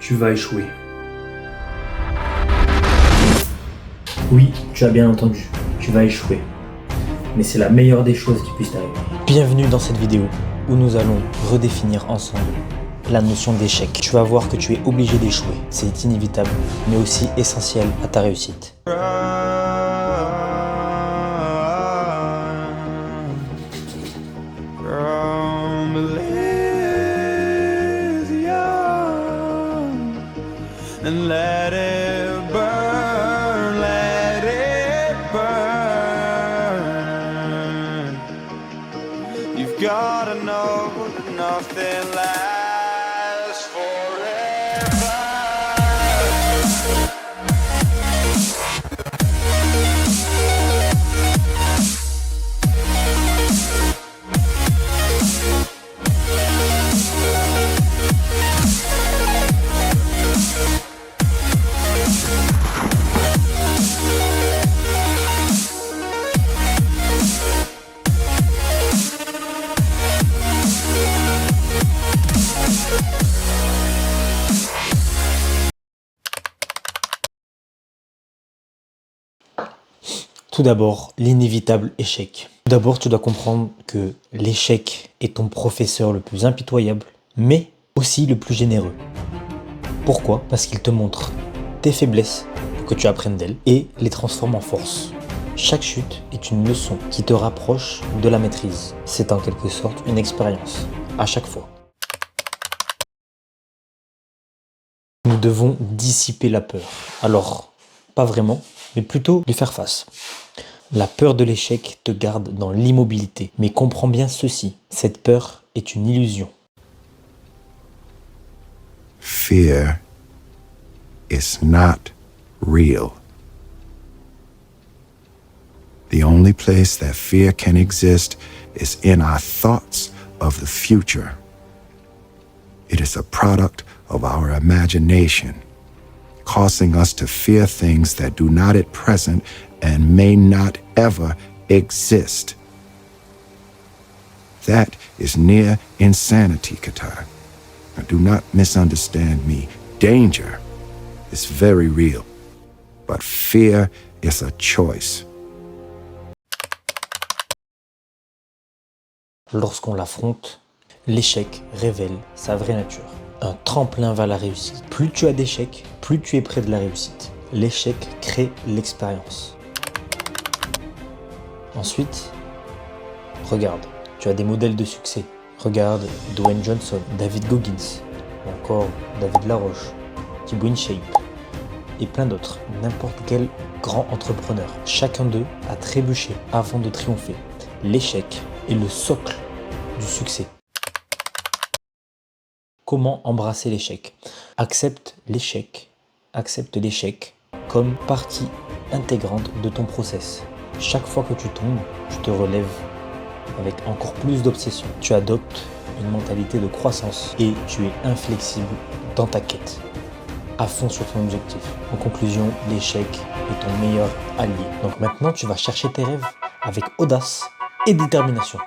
tu vas échouer. Oui, tu as bien entendu, tu vas échouer. Mais c'est la meilleure des choses qui puissent t'arriver. Bienvenue dans cette vidéo où nous allons redéfinir ensemble la notion d'échec. Tu vas voir que tu es obligé d'échouer. C'est inévitable, mais aussi essentiel à ta réussite. And let it burn, let it burn. You've gotta know that nothing lasts forever. Tout d'abord, l'inévitable échec. Tout d'abord, tu dois comprendre que l'échec est ton professeur le plus impitoyable, mais aussi le plus généreux. Pourquoi? Parce qu'il te montre tes faiblesses pour que tu apprennes d'elles et les transforme en force. Chaque chute est une leçon qui te rapproche de la maîtrise. C'est en quelque sorte une expérience, à chaque fois. Nous devons dissiper la peur. Alors, pas vraiment, mais plutôt lui faire face. La peur de l'échec te garde dans l'immobilité. Mais comprends bien ceci, cette peur est une illusion. Fear is not real. The only place that fear can exist is in our thoughts of the future. It is a product of our imagination, causing us to fear things that do not at present and may not ever exist. That is near insanity, Qatar. Now, do not misunderstand me. Danger is very real, but fear is a choice. Lorsqu'on l'affronte, l'échec révèle sa vraie nature. Un tremplin vers la réussite. Plus tu as d'échecs, plus tu es près de la réussite. L'échec crée l'expérience. Ensuite, regarde, tu as des modèles de succès. Regarde Dwayne Johnson, David Goggins, ou encore David Laroche, Thibaut InShape, et plein d'autres. N'importe quel grand entrepreneur. Chacun d'eux a trébuché avant de triompher. L'échec est le socle du succès. Comment embrasser l'échec? Accepte l'échec comme partie intégrante de ton process. Chaque fois que tu tombes, tu te relèves avec encore plus d'obsession. Tu adoptes une mentalité de croissance et tu es inflexible dans ta quête. À fond sur ton objectif. En conclusion, l'échec est ton meilleur allié. Donc maintenant, tu vas chercher tes rêves avec audace et détermination.